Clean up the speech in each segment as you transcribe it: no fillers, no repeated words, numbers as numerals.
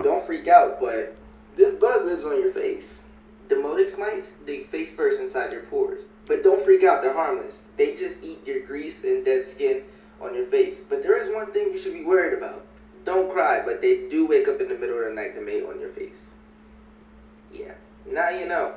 Don't freak out, but this bug lives on your face. Demotic mites, they face first inside your pores. But don't freak out, they're harmless. They just eat your grease and dead skin on your face. But there is one thing you should be worried about. Don't cry, but they do wake up in the middle of the night to mate on your face. Yeah, now you know.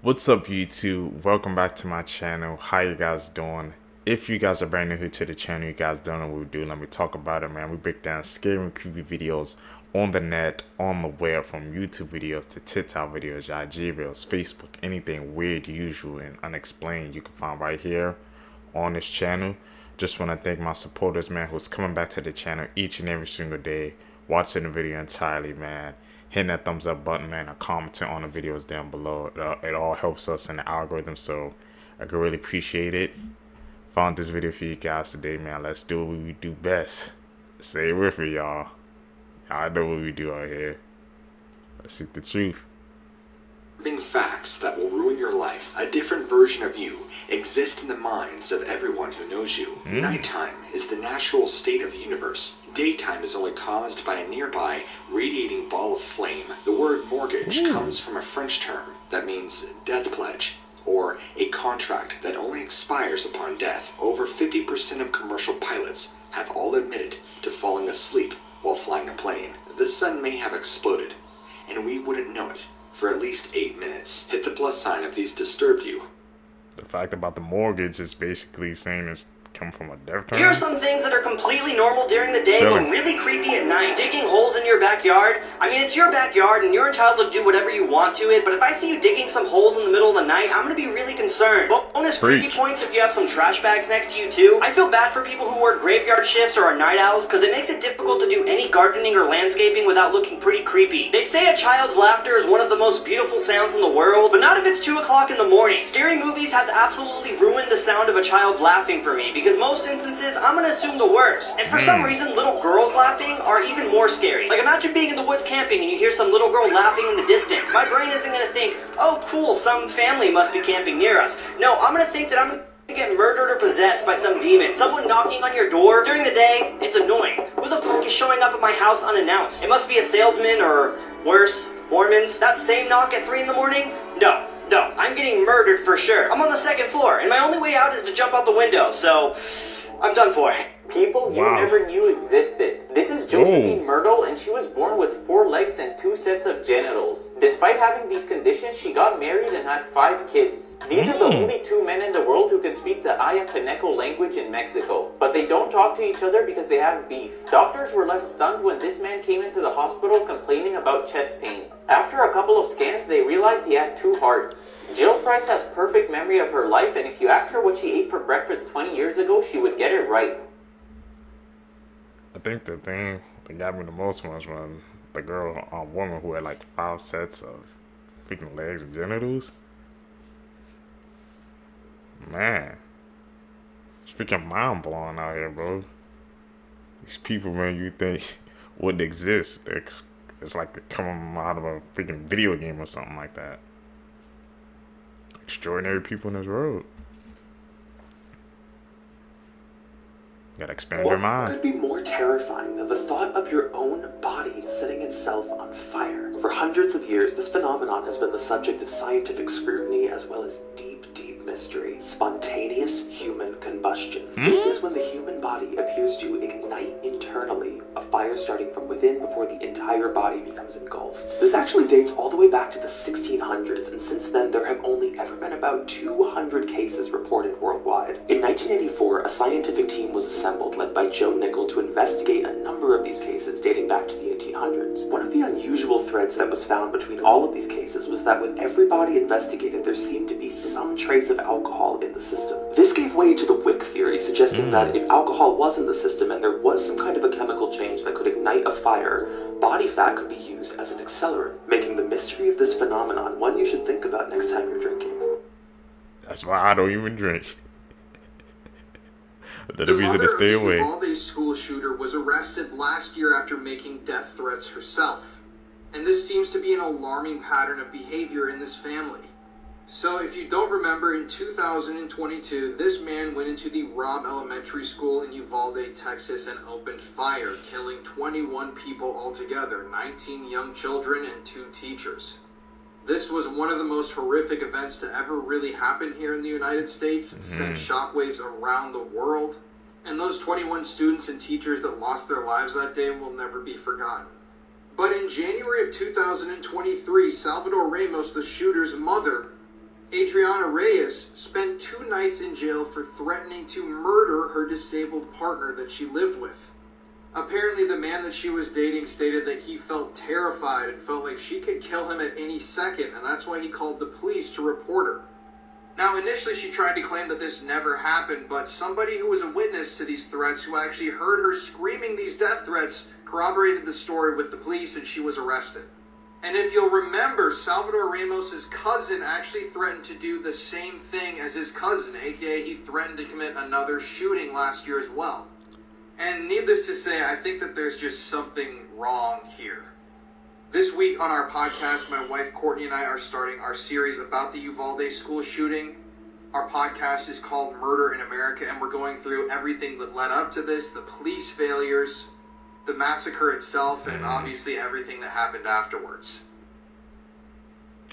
What's up, YouTube? Welcome back to my channel. How you guys doing? If you guys are brand new here to the channel, you guys don't know what we do, let me talk about it, man. We break down scary and creepy videos on the net, on the web, from YouTube videos to TikTok videos, IG reels, Facebook, anything weird, usual, and unexplained you can find right here on this channel. Just want to thank my supporters, man, who's coming back to the channel each and every single day, watching the video entirely, man. Hitting that thumbs up button, man, and commenting on the videos down below. It all helps us in the algorithm, so I could really appreciate it. Found this video for you guys today, man. Let's do what we do best. Say it with me, y'all. Y'all know what we do out here. Let's seek the truth. Facts that will ruin your life. A different version of you exists in the minds of everyone who knows you. Nighttime is the natural state of the universe. Daytime is only caused by a nearby radiating ball of flame. The word mortgage comes from a French term that means death pledge, or a contract that only expires upon death. Over 50% of commercial pilots have all admitted to falling asleep while flying a plane. The sun may have exploded, and we wouldn't know it for at least 8 minutes. Hit the plus sign if these disturbed you. The fact about the mortgage is basically saying it's come from a death term. Here are some things that are completely normal during the day but really creepy at night. Digging holes in your backyard. I mean, it's your backyard and you're entitled to do whatever you want to it, but if I see you digging some holes in the middle of the night, I'm gonna be really concerned. Bonus creepy points if you have some trash bags next to you too. I feel bad for people who work graveyard shifts or are night owls because it makes it difficult to do any gardening or landscaping without looking pretty creepy. They say a child's laughter is one of the most beautiful sounds in the world, but not if it's 2 o'clock in the morning. Scary movies have absolutely ruined the sound of a child laughing for me, because most instances, I'm gonna assume the worst. And for some reason, little girls laughing are even more scary. Like, imagine being in the woods camping and you hear some little girl laughing in the distance. My brain isn't gonna think, oh cool, some family must be camping near us. No, I'm gonna think that I'm gonna get murdered or possessed by some demon. Someone knocking on your door during the day, it's annoying. Who the fuck is showing up at my house unannounced? It must be a salesman or, worse, Mormons. That same knock at 3 in the morning? No, I'm getting murdered for sure. I'm on the 2nd floor, and my only way out is to jump out the window, so I'm done for. People you never knew existed. This is Josephine Myrtle, and she was born with 4 legs and 2 sets of genitals. Despite having these conditions, she got married and had 5 kids. These are the only 2 men in the world who can speak the Ayacaneco language in Mexico. But they don't talk to each other because they have beef. Doctors were left stunned when this man came into the hospital complaining about chest pain. After a couple of scans, they realized he had 2 hearts. Jill Price has perfect memory of her life, and if you asked her what she ate for breakfast 20 years ago, she would get it right. I think the thing that got me the most was when the woman who had like 5 sets of freaking legs and genitals. Man, it's freaking mind blowing out here, bro. These people, man, you think wouldn't exist. It's like they're coming out of a freaking video game or something like that. Extraordinary people in this world. You gotta expand your mind. What could be more terrifying than the thought of your own body setting itself on fire? For hundreds of years, this phenomenon has been the subject of scientific scrutiny as well as deep mystery. Spontaneous human combustion. This is when the human body appears to ignite internally, a fire starting from within before the entire body becomes engulfed. This actually dates all the way back to the 1600s, and since then there have only ever been about 200 cases reported worldwide. In 1984, a scientific team was assembled led by Joe Nickell to investigate a number of these cases dating back to the 1800s. One of the unusual threads that was found between all of these cases was that with every body investigated, there seemed to be some trace of alcohol in the system. This gave way to the wick theory, suggesting that if alcohol was in the system and there was some kind of a chemical change that could ignite a fire, body fat could be used as an accelerant, making the mystery of this phenomenon one you should think about next time you're drinking. That's why I don't even drink. Another reason to stay away. The Uvalde school shooter was arrested last year after making death threats herself. And this seems to be an alarming pattern of behavior in this family. So if you don't remember, in 2022, this man went into the Robb Elementary School in Uvalde, Texas, and opened fire, killing 21 people altogether, 19 young children and 2 teachers. This was one of the most horrific events to ever really happen here in the United States, sent shockwaves around the world, and those 21 students and teachers that lost their lives that day will never be forgotten. But in January of 2023, Salvador Ramos, the shooter's mother, Adriana Reyes, spent 2 nights in jail for threatening to murder her disabled partner that she lived with. Apparently, the man that she was dating stated that he felt terrified and felt like she could kill him at any second, and that's why he called the police to report her. Now, initially she tried to claim that this never happened, but somebody who was a witness to these threats, who actually heard her screaming these death threats, corroborated the story with the police, and she was arrested. And if you'll remember, Salvador Ramos' cousin actually threatened to do the same thing as his cousin, aka he threatened to commit another shooting last year as well. And needless to say, I think that there's just something wrong here. This week on our podcast, my wife Courtney and I are starting our series about the Uvalde school shooting. Our podcast is called Murder in America, and we're going through everything that led up to this, the police failures, the massacre itself, and obviously everything that happened afterwards.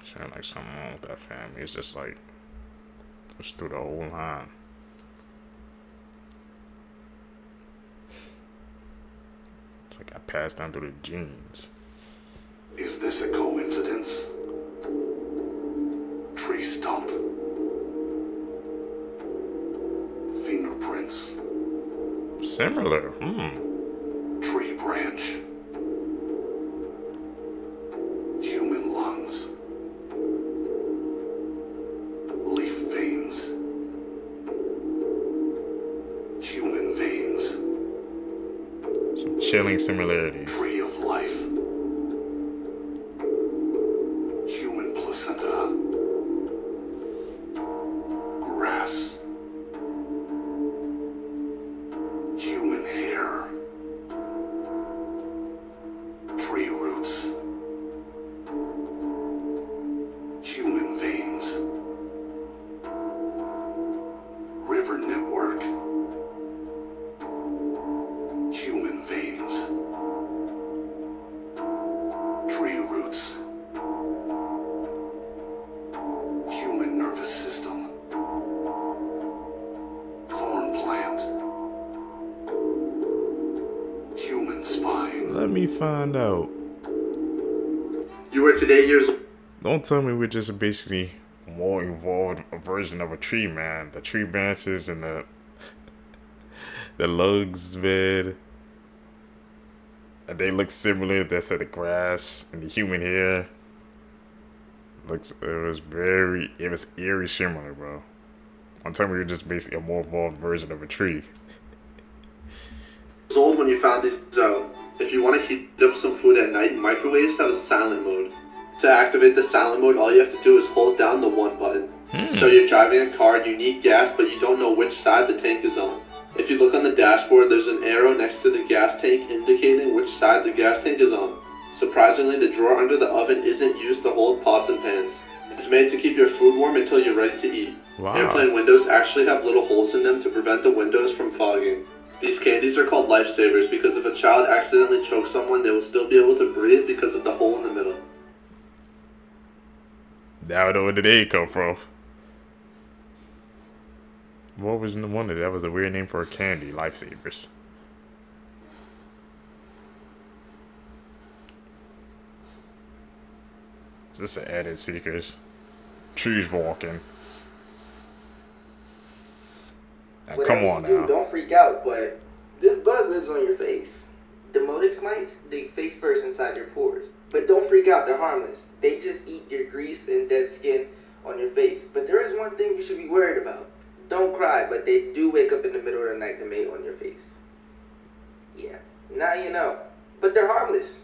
Sound like something wrong with that family. It's just like, it's through the whole line. It's like I passed down through the genes. Is this a coincidence? Tree stump. Fingerprints. Similar. Tree branch. Human lungs. Leaf veins. Human veins. Some chilling similarities. Tree of life. Human placenta. Grass. Human hair. Tree roots. Human veins. River network. Human veins. Tree roots. Human nervous system. Thorn plant. Human spine. Let me find out. You are today years old. Don't tell me we're just basically more evolved a version of a tree, man. The tree branches and the lugs, man. And they look similar. That's at the grass and the human hair. It was eerie similar, bro. One time we were just basically a more evolved version of a tree. Old when you found these out. If you want to heat up some food at night, microwaves have a silent mode. To activate the silent mode, all you have to do is hold down the 1 button. So you're driving a car and you need gas, but you don't know which side the tank is on. If you look on the dashboard, there's an arrow next to the gas tank indicating which side the gas tank is on. Surprisingly, the drawer under the oven isn't used to hold pots and pans. It's made to keep your food warm until you're ready to eat. Wow. Airplane windows actually have little holes in them to prevent the windows from fogging. These candies are called lifesavers because if a child accidentally chokes someone, they will still be able to breathe because of the hole in the middle. Now I know where the name come from. What was the one that was a weird name for a candy? Lifesavers. Just an added seekers. Trees walking. Now, come on now. Don't freak out, but this bug lives on your face. Demodex mites dig face first inside your pores. But don't freak out, they're harmless. They just eat your grease and dead skin on your face. But there is one thing you should be worried about. Don't cry, but they do wake up in the middle of the night to mate on your face. Yeah, now you know. But they're harmless.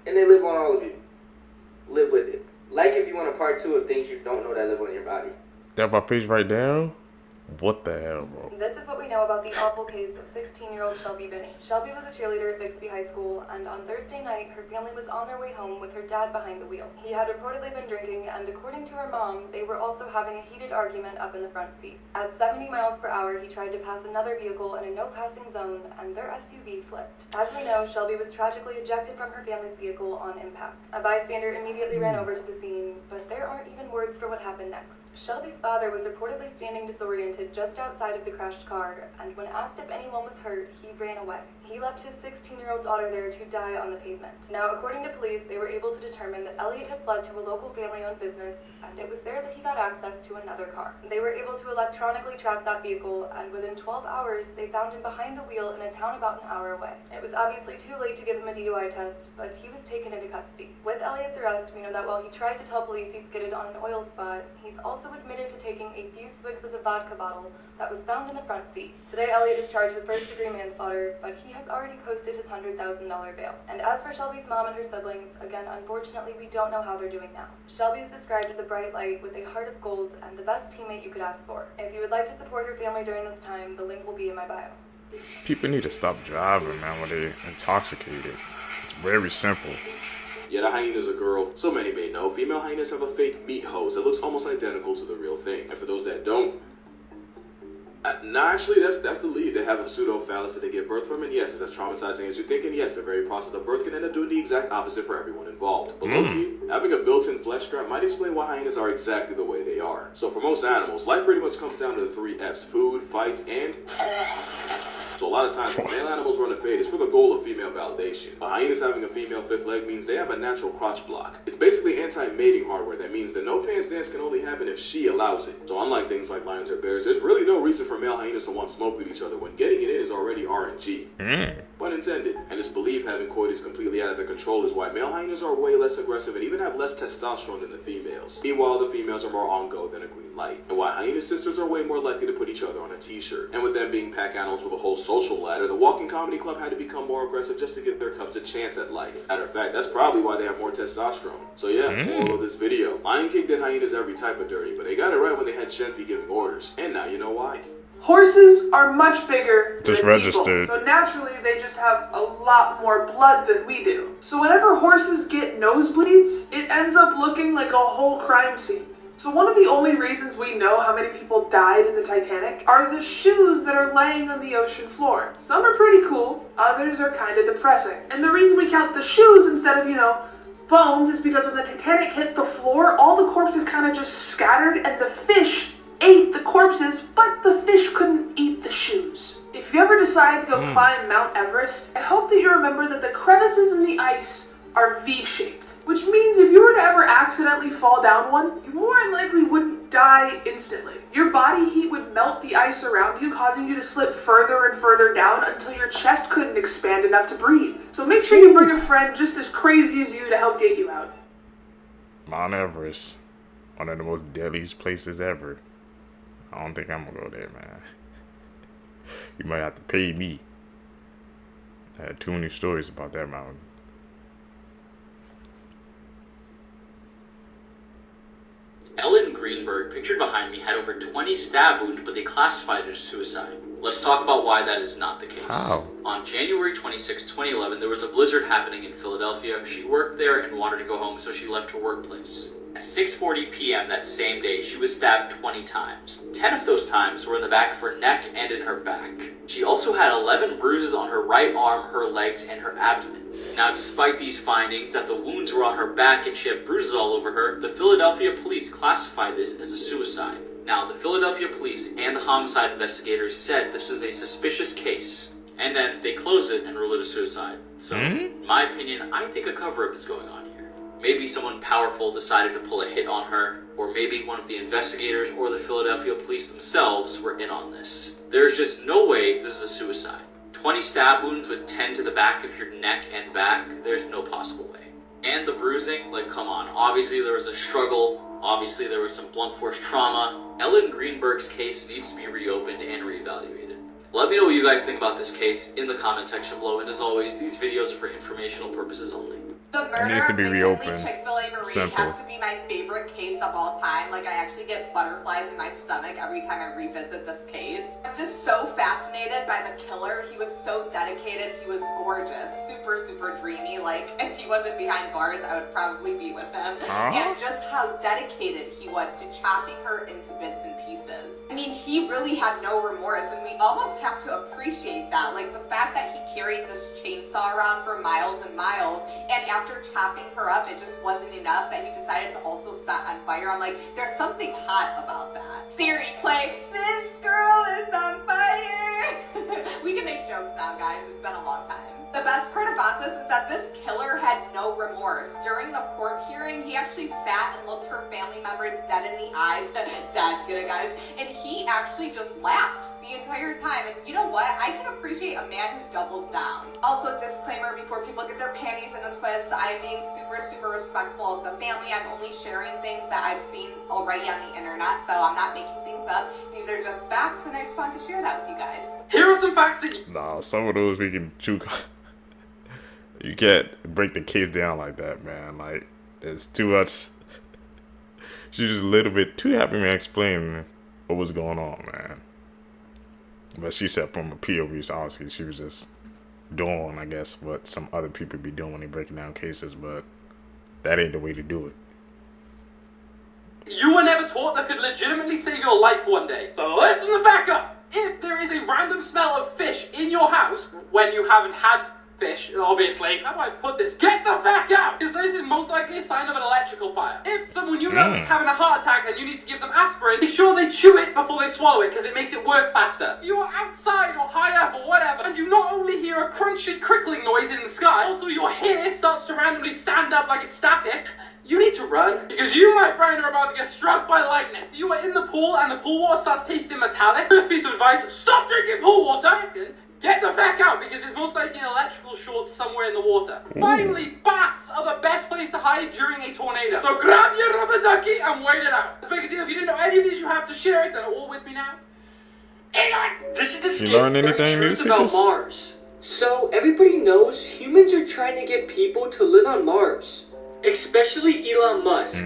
And they live on all of you. Live with it. Like if you want a part 2 of things you don't know that live on your body. That my face right now? What the hell, bro? This is what we know about the awful case of 16-year-old Shelby Binney. Shelby was a cheerleader at Bixby High School, and on Thursday night, her family was on their way home with her dad behind the wheel. He had reportedly been drinking, and according to her mom, they were also having a heated argument up in the front seat. At 70 miles per hour, he tried to pass another vehicle in a no-passing zone, and their SUV flipped. As we know, Shelby was tragically ejected from her family's vehicle on impact. A bystander immediately ran over to the scene, but there aren't even words for what happened next. Shelby's father was reportedly standing disoriented just outside of the crashed car, and when asked if anyone was hurt, he ran away. He left his 16-year-old daughter there to die on the pavement. Now, according to police, they were able to determine that Elliot had fled to a local family-owned business, and it was there that he got access to another car. They were able to electronically track that vehicle, and within 12 hours, they found him behind the wheel in a town about an hour away. It was obviously too late to give him a DUI test, but he was taken into custody. With Elliot's arrest, we know that while he tried to tell police he skidded on an oil spot, he's also admitted to taking a few swigs of the vodka bottle that was found in the front seat. Today, Elliot is charged with first-degree manslaughter, but he has already posted his $100,000 bail. And as for Shelby's mom and her siblings, again, unfortunately, we don't know how they're doing now. Shelby is described as a bright light with a heart of gold and the best teammate you could ask for. If you would like to support her family during this time, the link will be in my bio. People need to stop driving, man, when they're intoxicated. It's very simple. Yeah, the hyena's a girl. So many may know, female hyenas have a fake meat hose that looks almost identical to the real thing. And for those that don't, actually, that's the lead. They have a pseudo-phallus that they give birth from, and yes, it's as traumatizing as you think, and yes, the very process of birth can end up doing the exact opposite for everyone involved. But low-key, having a built-in flesh strap might explain why hyenas are exactly the way they are. So for most animals, life pretty much comes down to the 3 F's: food, fights, and... So a lot of times when male animals run a fade, it's for the goal of female validation. But hyenas having a female 5th leg means they have a natural crotch block. It's basically anti-mating hardware that means the no-pants dance can only happen if she allows it. So unlike things like lions or bears, there's really no reason for male hyenas to want smoke with each other when getting it in is already RNG. Pun intended. And it's believed having coitus completely out of their control is why male hyenas are way less aggressive and even have less testosterone than the females. Meanwhile, the females are more on-go than a green light. And why hyena sisters are way more likely to put each other on a t-shirt. And with them being pack animals with a whole social ladder, the Walking Comedy Club had to become more aggressive just to give their cubs a chance at life. Matter of fact, that's probably why they have more testosterone. So yeah, moral of this video. Lion King did hyenas every type of dirty, but they got it right when they had Shanti giving orders. And now you know why. Horses are much bigger just than registered. People, so naturally they just have a lot more blood than we do. So whenever horses get nosebleeds, it ends up looking like a whole crime scene. So one of the only reasons we know how many people died in the Titanic are the shoes that are laying on the ocean floor. Some are pretty cool, others are kind of depressing. And the reason we count the shoes instead of, bones is because when the Titanic hit the floor, all the corpses kind of just scattered and the fish ate the corpses, but the fish couldn't eat the shoes. If you ever decide to go climb Mount Everest, I hope that you remember that the crevices in the ice are V-shaped. Which means if you were to ever accidentally fall down one, you more than likely wouldn't die instantly. Your body heat would melt the ice around you, causing you to slip further and further down until your chest couldn't expand enough to breathe. So make sure you bring a friend just as crazy as you to help get you out. Mount Everest, one of the most deadliest places ever. I don't think I'm gonna go there, man. You might have to pay me. I had too many stories about that mountain. Ellen Greenberg, pictured behind me, had over 20 stab wounds, but they classified it as suicide. Let's talk about why that is not the case. How? On January 26, 2011, there was a blizzard happening in Philadelphia. She worked there and wanted to go home, so she left her workplace. At 6:40 p.m. that same day, she was stabbed 20 times. 10 of those times were in the back of her neck and in her back. She also had 11 bruises on her right arm, her legs, and her abdomen. Now, despite these findings that the wounds were on her back and she had bruises all over her, the Philadelphia police classified this as a suicide. Now, the Philadelphia police and the homicide investigators said this was a suspicious case, and then they closed it and ruled it a suicide. So, in my opinion, I think a cover-up is going on here. Maybe someone powerful decided to pull a hit on her, or maybe one of the investigators or the Philadelphia police themselves were in on this. There's just no way this is a suicide. 20 stab wounds with 10 to the back of your neck and back, there's no possible way. And the bruising, like, come on, obviously there was a struggle, obviously there was some blunt force trauma. Ellen Greenberg's case needs to be reopened and reevaluated. Let me know what you guys think about this case in the comment section below, and as always, these videos are for informational purposes only. The murder needs to be of the reopened. Chick-fil-A Marie Simple. has to be my favorite case of all time. Like, I actually get butterflies in my stomach every time I revisit this case. I'm just so fascinated by the killer. He was so dedicated. He was gorgeous. Super, super dreamy. Like, if he wasn't behind bars, I would probably be with him. And just how dedicated he was to chopping her into bits and pieces. I mean, he really had no remorse, and we almost have to appreciate that. Like, the fact that he carried this chainsaw around for miles and miles, and after chopping her up, it just wasn't enough that he decided to also set on fire. I'm like, there's something hot about that. Siri, play This Girl Is on Fire. We can make jokes now, guys. It's been a long time. The best part about this is that this killer had no remorse. During the court hearing, he actually sat and looked her family members dead in the eyes. Dead, get it, guys? And he actually just laughed the entire time. And you know what? I can appreciate a man who doubles down. Also, disclaimer before people get their panties in a twist, I am being super, super respectful of the family. I'm only sharing things that I've seen already on the internet, so I'm not making things up. These are just facts, and I just want to share that with you guys. Here are some facts that Nah, some of those we can chew. You can't break the case down like that, man. Like, there's too much. She's just a little bit too happy me explaining what was going on, man. But she said from a POV, so obviously she was just doing, I guess, what some other people be doing when they breaking down cases, but that ain't the way to do it. you were never taught that could legitimately save your life one day. So listen the fuck up. If there is a random smell of fish in your house when you haven't had fish, obviously, how do I put this? Get the fuck out! Because this is most likely a sign of an electrical fire. If someone you know is having a heart attack and you need to give them aspirin, be sure they chew it before they swallow it because it makes it work faster. If you are outside or high up or whatever, and you not only hear a crunchy crickling noise in the sky, also your hair starts to randomly stand up like it's static, you need to run, because you, my friend, are about to get struck by lightning. If you are in the pool and the pool water starts tasting metallic, first piece of advice, stop drinking pool water! Get the fuck out, because there's most likely an electrical short somewhere in the water. Finally, bats are the best place to hide during a tornado. So grab your rubber ducky and wait it out. Let's make a deal. If you didn't know any of these, you have to share it, and all with me now. This is the You learn anything new, truth about Seekers? Mars. So everybody knows humans are trying to get people to live on Mars. Especially Elon Musk.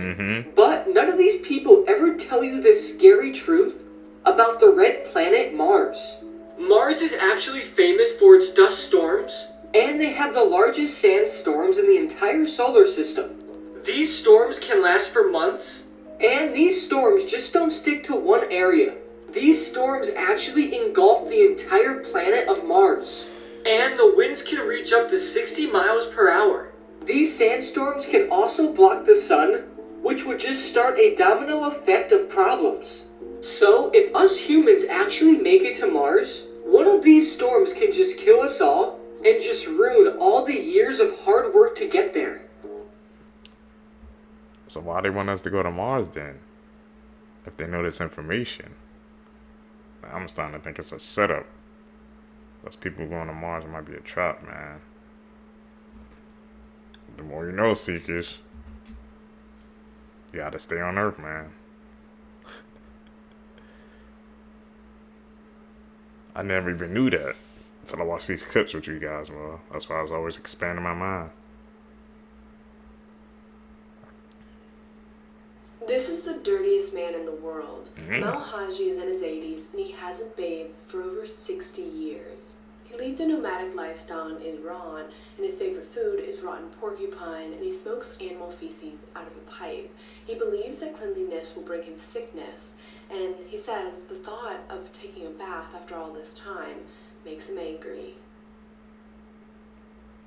But none of these people ever tell you this scary truth about the red planet Mars. Mars is actually famous for its dust storms, and they have the largest sandstorms in the entire solar system. These storms can last for months, and these storms just don't stick to one area. These storms actually engulf the entire planet of Mars. And the winds can reach up to 60 miles per hour. These sandstorms can also block the sun, which would just start a domino effect of problems. So, if us humans actually make it to Mars, one of these storms can just kill us all and just ruin all the years of hard work to get there. So why they want us to go to Mars then? If they know this information. I'm starting to think it's a setup. Those people going to Mars might be a trap, man. The more you know, Seekers. You gotta stay on Earth, man. I never even knew that until I watched these clips with you guys, man. That's why I was always expanding my mind. This is the dirtiest man in the world. Malhaji is in his 80s and he hasn't bathed for over 60 years. He leads a nomadic lifestyle in Iran, and his favorite food is rotten porcupine, and he smokes animal feces out of a pipe. He believes that cleanliness will bring him sickness, and he says the thought of taking a bath after all this time makes him angry.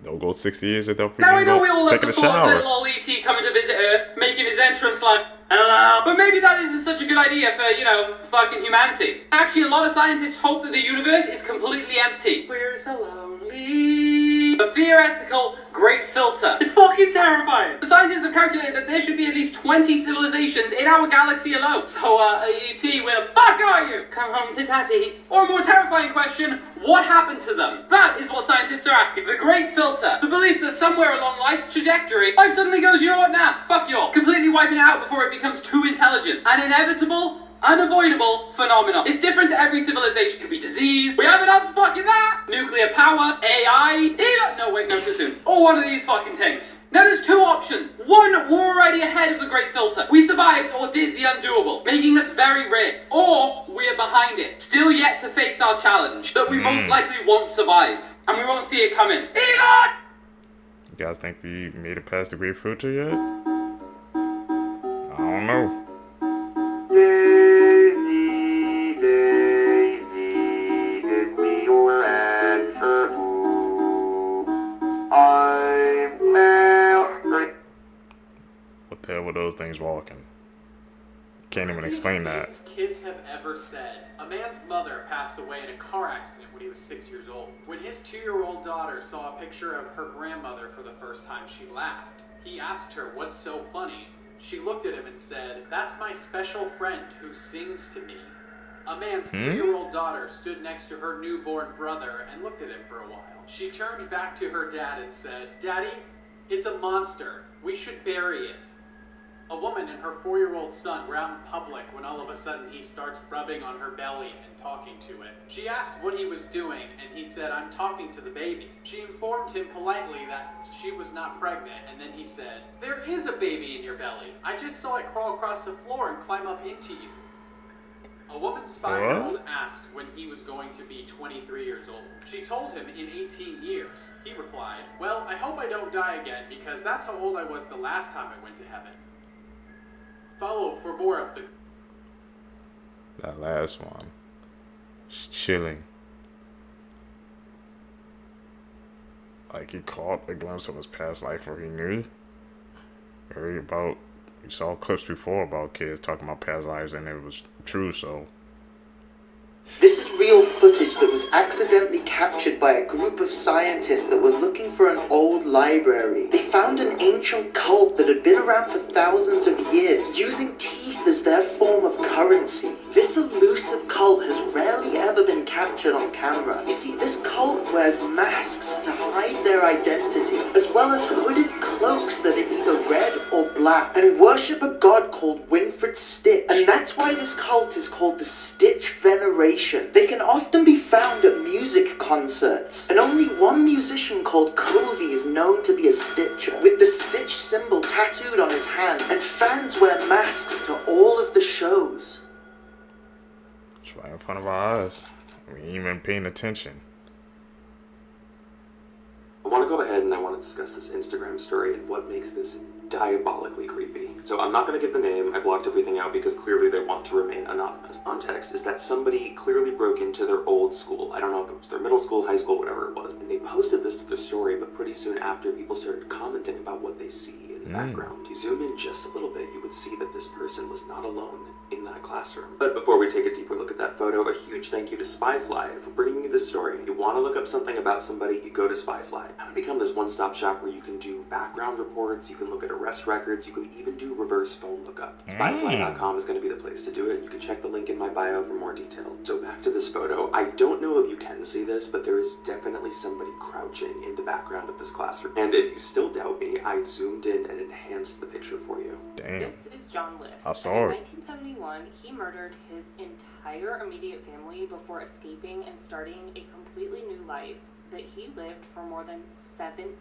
Don't go 60 years without Now I know we freaking all love taking the a thought of shower. little old E.T. coming to visit Earth, making his entrance like, hello. But maybe that isn't such a good idea for, you know, fucking humanity. Actually, a lot of scientists hope that the universe is completely empty. We're so lonely. The theoretical Great Filter is fucking terrifying. The scientists have calculated that there should be at least 20 civilizations in our galaxy alone. So, E.T., where the fuck are you? Come home to Tatty. Or a more terrifying question, what happened to them? That is what scientists are asking. The Great Filter. The belief that somewhere along life's trajectory, life suddenly goes, you know what, nah, fuck you all. Completely wiping it out before it becomes too intelligent. An inevitable, unavoidable phenomenon. It's different to every civilization. It could be disease. We have enough of fucking that. Nuclear power, AI, no, wait, no, too soon. Or one of these fucking things. Now there's two options. One, we're already ahead of the Great Filter. We survived or did the undoable, making us very rare. Or we're behind it, still yet to face our challenge that we most likely won't survive. And we won't see it coming. Elon! You guys think we made it past the Great Filter yet? I don't know. What the hell were those things walking? Can't even explain that. Kids have ever said. A man's mother passed away in a car accident when he was 6 years old. When his 2-year-old daughter saw a picture of her grandmother for the first time, she laughed. He asked her, "What's so funny?" She looked at him and said, "That's my special friend who sings to me." A man's 3-year-old daughter stood next to her newborn brother and looked at him for a while. She turned back to her dad and said, "Daddy, it's a monster. We should bury it." A woman and her 4-year-old son were out in public when all of a sudden he starts rubbing on her belly and talking to it. She asked what he was doing, and he said, "I'm talking to the baby." She informed him politely that she was not pregnant, and then he said, "There is a baby in your belly. I just saw it crawl across the floor and climb up into you." A woman's 5-year-old asked when he was going to be 23 years old. She told him in 18 years. He replied, "Well, I hope I don't die again, because that's how old I was the last time I went to heaven." Follow for more of the... That last one. It's chilling. Like he caught a glimpse of his past life where he knew. Heard about, we saw clips before about kids talking about past lives and it was true, so. This is real footage that was accidentally captured by a group of scientists that were looking for an old library. They found an ancient cult that had been around for thousands of years, using teeth as their form of currency. This elusive cult has rarely ever been captured on camera. You see, this cult wears masks to hide their identity, as well as hooded cloaks that are either red or black, and worship a god called Winfred Stitch. And that's why this cult is called the Stitch Veneration. They can often be found at music concerts, and only one musician called Covey is known to be a Stitcher, with the Stitch symbol tattooed on his hand, and fans wear masks to all of the shows. It's right in front of our eyes. We ain't even paying attention. I want to go ahead and I want to discuss this Instagram story and what makes this diabolically creepy. So I'm not going to give the name. I blocked everything out because clearly they want to remain anonymous. Context is that somebody clearly broke into their old school. I don't know if it was their middle school, high school, whatever it was. And they posted this to their story, but pretty soon after, people started commenting about what they see in the background. You zoom in just a little bit, you would see that this person was not alone in that classroom. But before we take a deeper look at that photo, a huge thank you to Spyfly for bringing me this story. If you want to look up something about somebody, you go to Spyfly. How to become this one-stop shop where you can do background reports, you can look at arrest records, you can even do reverse phone lookup. Spyfly.com is going to be the place to do it. You can check the link in my bio for more details. So back to this photo. I don't know if you can see this, but there is definitely somebody crouching in the background of this classroom. And if you still doubt me, I zoomed in and enhanced the picture for you. Damn. This is John List. I saw it. In 1971, he murdered his entire immediate family before escaping and starting a completely new life that he lived for more than 17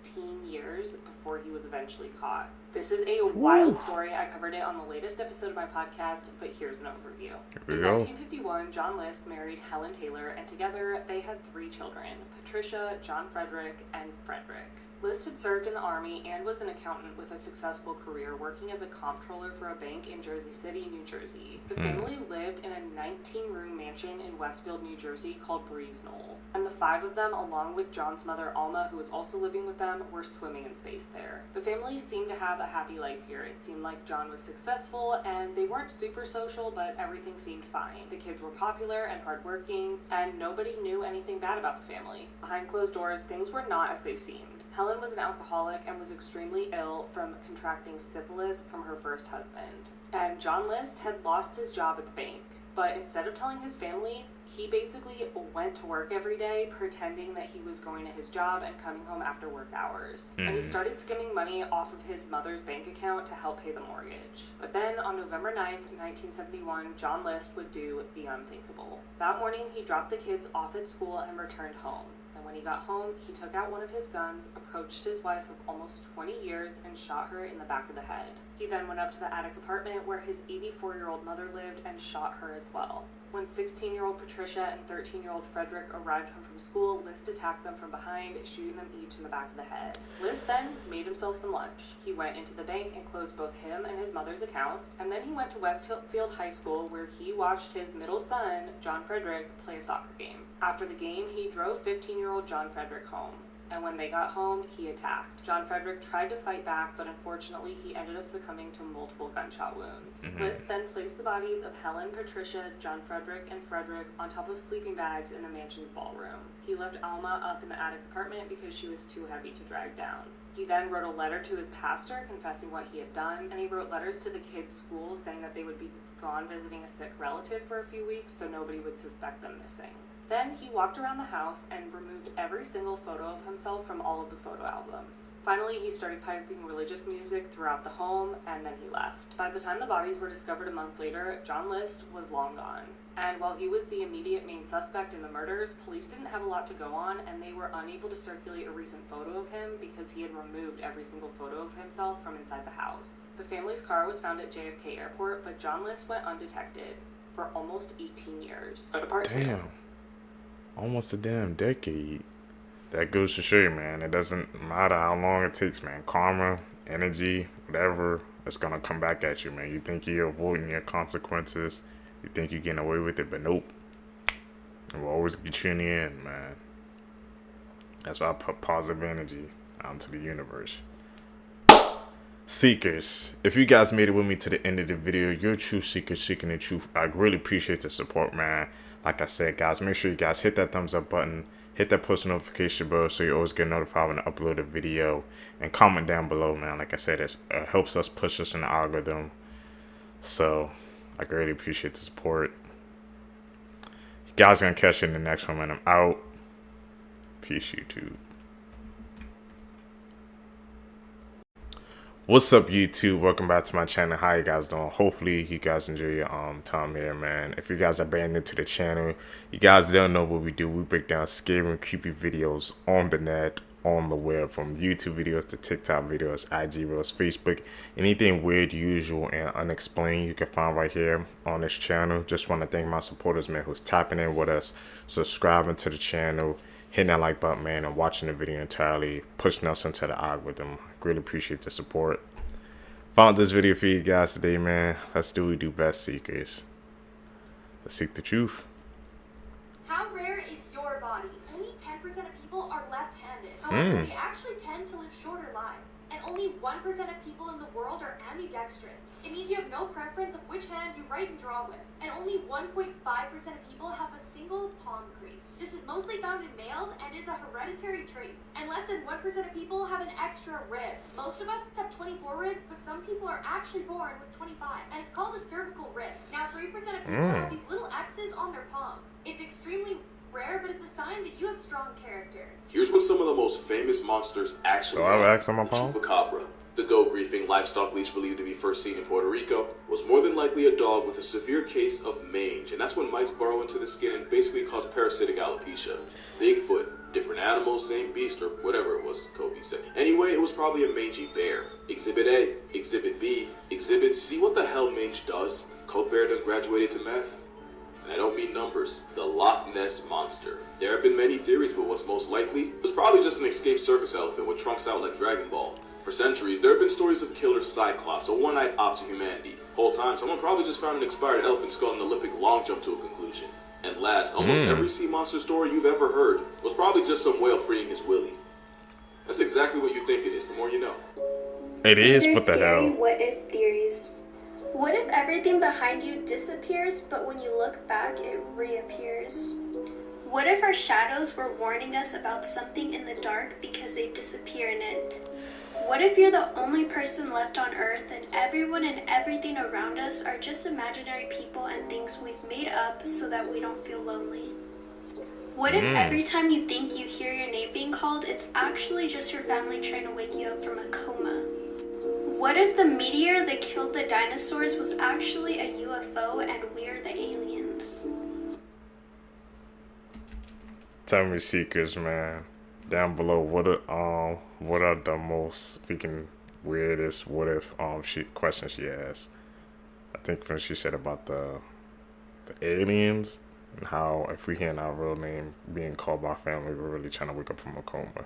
years before he was eventually caught. This is a wild story. I covered it on the latest episode of my podcast, but here's an overview. In 1951, John List married Helen Taylor, and together they had 3 children, Patricia, John Frederick, and Frederick. List had served in the Army and was an accountant with a successful career working as a comptroller for a bank in Jersey City, New Jersey. The family lived in a 19-room mansion in Westfield, New Jersey called Breeze Knoll. And the 5 of them, along with John's mother Alma, who was also living with them, were swimming in space there. The family seemed to have a happy life here. It seemed like John was successful, and they weren't super social, but everything seemed fine. The kids were popular and hardworking, and nobody knew anything bad about the family. Behind closed doors, things were not as they seemed. Helen was an alcoholic and was extremely ill from contracting syphilis from her first husband. And John List had lost his job at the bank. But instead of telling his family, he basically went to work every day pretending that he was going to his job and coming home after work hours. And he started skimming money off of his mother's bank account to help pay the mortgage. But then on November 9th, 1971, John List would do the unthinkable. That morning, he dropped the kids off at school and returned home. And when he got home, he took out one of his guns, approached his wife of almost 20 years, and shot her in the back of the head. He then went up to the attic apartment where his 84-year-old mother lived and shot her as well. When 16-year-old Patricia and 13-year-old Frederick arrived home from school, List attacked them from behind, shooting them each in the back of the head. List then made himself some lunch. He went into the bank and closed both him and his mother's accounts, and then he went to Westfield High School where he watched his middle son, John Frederick, play a soccer game. After the game, he drove 15-year-old John Frederick home. And when they got home, he attacked. John Frederick tried to fight back, but unfortunately, he ended up succumbing to multiple gunshot wounds. List then placed the bodies of Helen, Patricia, John Frederick, and Frederick on top of sleeping bags in the mansion's ballroom. He left Alma up in the attic apartment because she was too heavy to drag down. He then wrote a letter to his pastor confessing what he had done, and he wrote letters to the kids' schools saying that they would be gone visiting a sick relative for a few weeks so nobody would suspect them missing. Then he walked around the house and removed every single photo of himself from all of the photo albums. Finally, he started piping religious music throughout the home, and then he left. By the time the bodies were discovered a month later, John List was long gone. And while he was the immediate main suspect in the murders, police didn't have a lot to go on, and they were unable to circulate a recent photo of him because he had removed every single photo of himself from inside the house. The family's car was found at JFK Airport, but John List went undetected for almost 18 years. Damn. Almost a damn decade. That goes to show you, man, it doesn't matter how long it takes, man. Karma, energy, whatever, it's gonna come back at you, man. You think you're avoiding your consequences, you think you're getting away with it, but nope. It will always get you in the end, man. That's why I put positive energy out into the universe. Seekers, if you guys made it with me to the end of the video, you're a true seeker seeking the truth. I really appreciate the support, man. Like I said, guys, make sure you guys hit that thumbs up button, hit that post notification bell so you always get notified when I upload a video, and comment down below, man. Like I said, it helps us push us in the algorithm. So I greatly appreciate the support. You guys gonna catch you in the next one, man. I'm out. Peace, YouTube. What's up, YouTube? Welcome back to my channel. How you guys doing? Hopefully you guys enjoy your time here, man. If you guys are brand new to the channel, you guys don't know what we do. We break down scary and creepy videos on the net, on the web, from YouTube videos to TikTok videos, IG reels, Facebook, anything weird, usual, and unexplained you can find right here on this channel. Just want to thank my supporters, man, who's tapping in with us, subscribing to the channel, hitting that like button, man, and watching the video entirely, pushing us into the algorithm. Really appreciate the support. Found this video for you guys today, man. Let's do what we do best, seekers. Let's seek the truth. How rare is your body? Only 10% of people are left-handed. However, they actually tend to live shorter lives. And only 1% of people in the world are ambidextrous. It means you have no preference of which hand you write and draw with. And only 1.5% of people have a single palm crease. This is mostly found in males and is a hereditary trait. And less than 1% of people have an extra rib. Most of us have 24 ribs, but some people are actually born with 25. And it's called a cervical rib. Now 3% of people have these little X's on their palms. It's extremely rare, but it's a sign that you have strong character. Here's what some of the most famous monsters actually So I have X on my palm? Chupacabra. The goat-griefing livestock leech believed to be first seen in Puerto Rico was more than likely a dog with a severe case of mange, and that's when mites burrow into the skin and basically cause parasitic alopecia. Bigfoot, different animals, same beast, or whatever it was, Kobe said. Anyway, it was probably a mangy bear. Exhibit A, Exhibit B, Exhibit C. What the hell mange does? Coke bear done graduated to meth? And I don't mean numbers. The Loch Ness Monster. There have been many theories, but what's most likely was probably just an escaped circus elephant with trunks out like Dragon Ball. For centuries, there have been stories of killer cyclops, a one-eyed op to humanity. Whole time, someone probably just found an expired elephant skull in an Olympic long jump to a conclusion. And last, almost every sea monster story you've ever heard was probably just some whale freeing his willy. That's exactly what you think it is, the more you know. It is, what the hell? What if theories. What if everything behind you disappears, but when you look back, it reappears? What if our shadows were warning us about something in the dark because they disappear in it? What if you're the only person left on Earth and everyone and everything around us are just imaginary people and things we've made up so that we don't feel lonely? What if every time you think you hear your name being called, it's actually just your family trying to wake you up from a coma? What if the meteor that killed the dinosaurs was actually a UFO and we're the aliens? Tell me, seekers, man, down below, what are the most freaking weirdest what if questions she asked? I think when she said about the aliens and how if we hear our real name being called by family, we're really trying to wake up from a coma.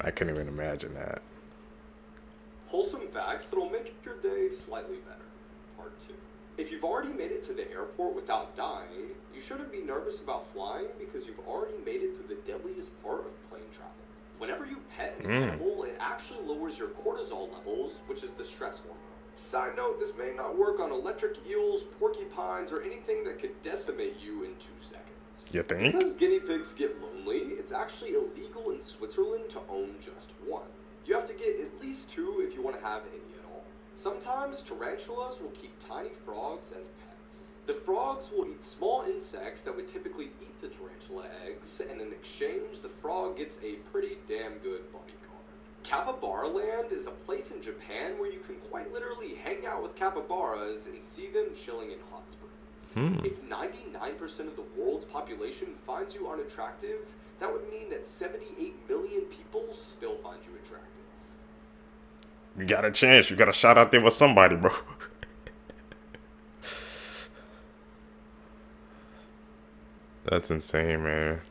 I couldn't even imagine that. Wholesome facts that'll make your day slightly better. Part 2. If you've already made it to the airport without dying, you shouldn't be nervous about flying because you've already made it through the deadliest part of plane travel. Whenever you pet an animal, it actually lowers your cortisol levels, which is the stress hormone. Side note, this may not work on electric eels, porcupines, or anything that could decimate you in 2 seconds. You think? Because guinea pigs get lonely, it's actually illegal in Switzerland to own just one. You have to get at least 2 if you want to have any at all. Sometimes tarantulas will keep tiny frogs as pets. The frogs will eat small insects that would typically eat the tarantula eggs, and in exchange, the frog gets a pretty damn good bodyguard. Capybara Land is a place in Japan where you can quite literally hang out with capybaras and see them chilling in hot springs. If 99% of the world's population finds you unattractive, that would mean that 78 million people still find you attractive. You got a chance. You got a shot out there with somebody, bro. That's insane, man.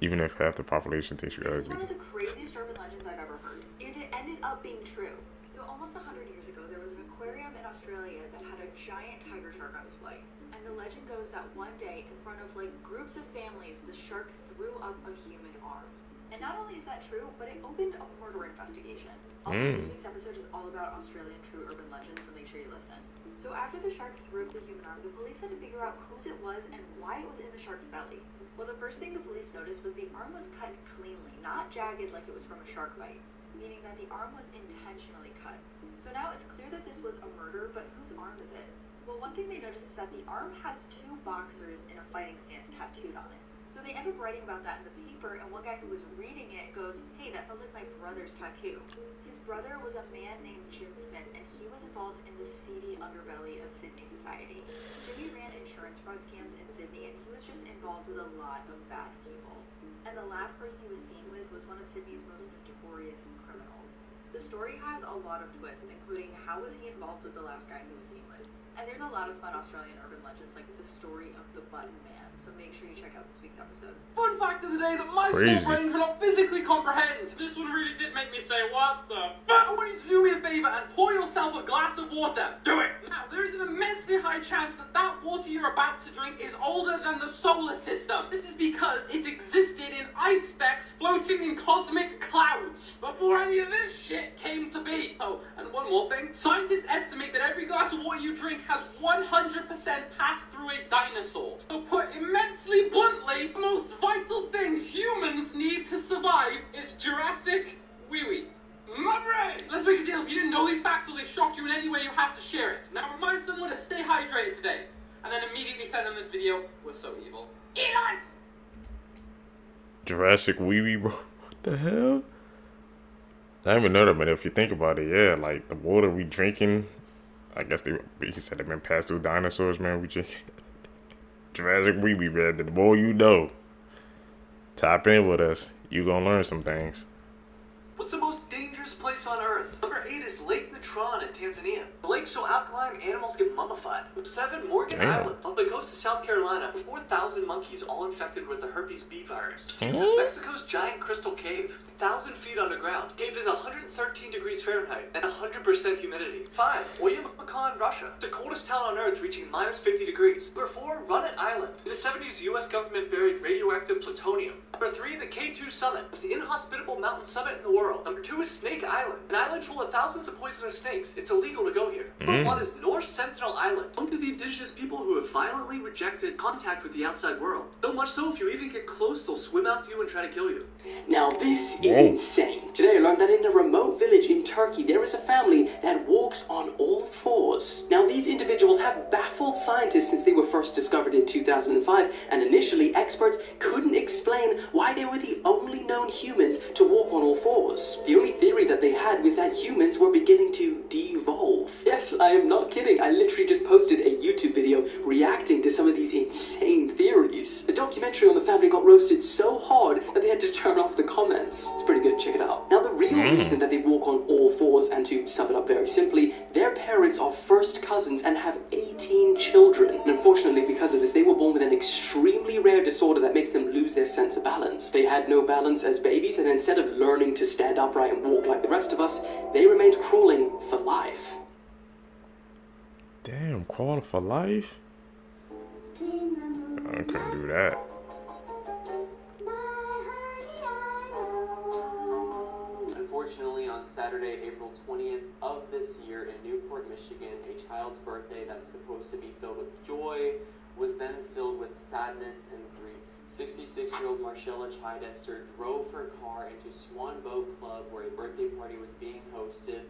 Even if half the population thinks you're It's ugly. one of the craziest urban legends I've ever heard. And it ended up being true. So almost 100 years ago, there was an aquarium in Australia that had a giant tiger shark on display. And the legend goes that one day, in front of like groups of families, the shark threw up a human arm. And not only is that true, but it opened a murder investigation. Also, this week's episode is all about Australian true urban legends, so make sure you listen. So after the shark threw up the human arm, the police had to figure out whose it was and why it was in the shark's belly. Well, the first thing the police noticed was the arm was cut cleanly, not jagged like it was from a shark bite, meaning that the arm was intentionally cut. So now it's clear that this was a murder, but whose arm is it? Well, one thing they noticed is that the arm has 2 boxers in a fighting stance tattooed on it. So they end up writing about that in the paper, and one guy who was reading it goes, "Hey, that sounds like my brother's tattoo." His brother was a man named Jim Smith, and he was involved in the seedy underbelly of Sydney society. Jimmy ran insurance fraud scams in Sydney, and he was just involved with a lot of bad people. And the last person he was seen with was one of Sydney's most notorious criminals. The story has a lot of twists, including how was he involved with the last guy he was seen with. And there's a lot of fun Australian urban legends, like the story of the Button Man, so make sure you check out this week's episode. Fun fact of the day that my small brain cannot physically comprehend. This one really did make me say, what the fuck? I want you to do me a favor and pour yourself a glass of water. Do it! Now, there is an immensely high chance that that water you're about to drink is older than the solar system. This is because it existed in ice specks floating in cosmic clouds before any of this shit came to be. Oh, and one more thing. Scientists estimate that every glass of water you drink has 100% passed through a dinosaur. So put immensely bluntly, the most vital thing humans need to survive is Jurassic wee-wee. My brain! Let's make a deal. If you didn't know these facts or they shocked you in any way, you have to share it. Now remind someone to stay hydrated today. And then immediately send them this video. We're so evil. Elon! Jurassic wee-wee, bro. What the hell? I haven't known that, but if you think about it, yeah, like the water we drinking, I guess he said they've been passed through dinosaurs, man. We drink Jurassic wee-wee, man. The more you know. Tap in with us. You gonna learn some things. What's the most dangerous place on Earth? Number 8 is Lake Natron in Tanzania. The lake's so alkaline, animals get mummified. 7, Morgan Island, off the coast of South Carolina. 4,000 monkeys all infected with the herpes B virus. 6 is Mexico's giant crystal cave. 1,000 feet underground. Cave is 113 degrees Fahrenheit and 100% humidity. 5, Oymyakon, Russia. The coldest town on Earth, reaching minus 50 degrees. Number 4, Runnet Island. In the 70s, U.S. government buried radioactive plutonium. Number 3, the K2 Summit. It's the inhospitable mountain summit in the world. Number 2 is Snake Island, an island full of thousands of poisonous snakes. It's illegal to go here. Number 1 is North Sentinel Island, home to the indigenous people who have violently rejected contact with the outside world. So much so, if you even get close, they'll swim out to you and try to kill you. Now this is insane. Today I learned that in a remote village in Turkey, there is a family that walks on all fours. Now these individuals have baffled scientists since they were first discovered in 2005, and initially experts couldn't explain why they were the only known humans to walk on all fours. The only theory that they had was that humans were beginning to devolve. Yes, I am not kidding. I literally just posted a YouTube video reacting to some of these insane theories. The documentary on the family got roasted so hard that they had to turn off the comments. It's pretty good, check it out. Now the real reason that they walk on all fours, and to sum it up very simply, their parents are first cousins and have 18 children. And unfortunately, because of this, they were born with an extremely rare disorder that makes them lose their sense of balance. They had no balance as babies, and instead of learning to stand upright and walk like the rest of us, they remained crawling for life. Damn, crawling for life? I couldn't do that. Unfortunately, on Saturday, April 20th of this year in Newport, Michigan, a child's birthday that's supposed to be filled with joy was then filled with sadness and grief. 66-year-old Marcella Chidester drove her car into Swan Boat Club where a birthday party was being hosted.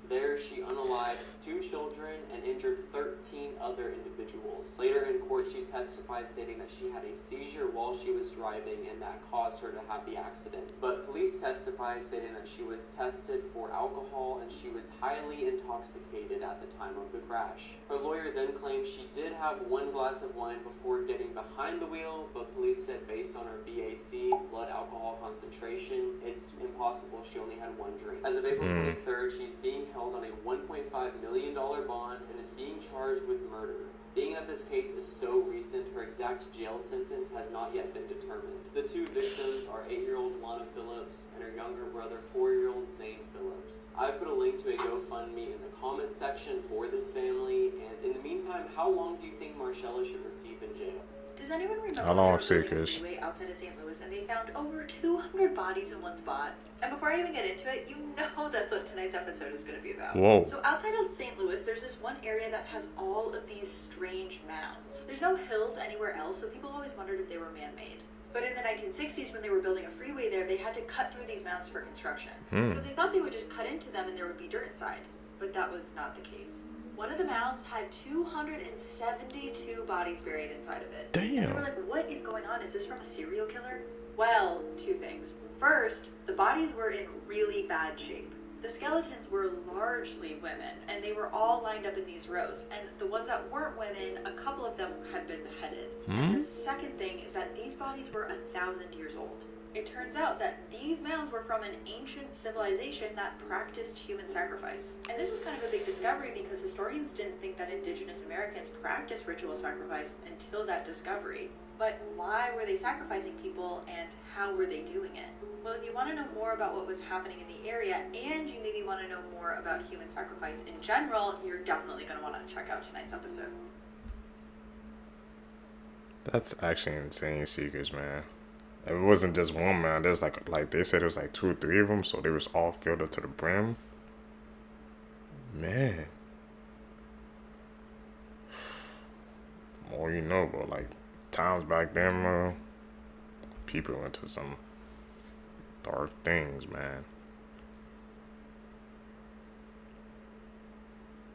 There, she unalived 2 children and injured 13 other individuals. Later in court, she testified stating that she had a seizure while she was driving and that caused her to have the accident. But police testified stating that she was tested for alcohol and she was highly intoxicated at the time of the crash. Her lawyer then claimed she did have 1 glass of wine before getting behind the wheel, but police said based on her BAC, blood alcohol concentration, it's impossible she only had 1 drink. As of April 23rd, she's being held on a $1.5 million bond and is being charged with murder. Being that this case is so recent, her exact jail sentence has not yet been determined. The 2 victims are 8-year-old Lana Phillips and her younger brother, 4-year-old Zane Phillips. I put a link to a GoFundMe in the comments section for this family, and in the meantime, how long do you think Marcella should receive in jail? Does anyone remember how long Seekers? Outside of St. Louis, and they found over 200 bodies in one spot? And before I even get into it, you know that's what tonight's episode is going to be about. Whoa. So outside of St. Louis, there's this one area that has all of these strange mounds. There's no hills anywhere else, so people always wondered if they were man-made. But in the 1960s, when they were building a freeway there, they had to cut through these mounds for construction. So they thought they would just cut into them and there would be dirt inside. But that was not the case. One of the mounds had 272 bodies buried inside of it. Damn. And they were like, what is going on? Is this from a serial killer? Well, 2 things. First, the bodies were in really bad shape. The skeletons were largely women, and they were all lined up in these rows. And the ones that weren't women, a couple of them had been beheaded. And the second thing is that these bodies were 1,000 years old. It turns out that these mounds were from an ancient civilization that practiced human sacrifice. And this was kind of a big discovery because historians didn't think that indigenous Americans practiced ritual sacrifice until that discovery. But why were they sacrificing people and how were they doing it? Well, if you want to know more about what was happening in the area and you maybe want to know more about human sacrifice in general, you're definitely going to want to check out tonight's episode. That's actually insane, Seekers, man. It wasn't just one, man. There's like they said it was like 2 or 3 of them, so they was all filled up to the brim. Man. More you know, bro. Like, times back then, bro, people went to some dark things, man.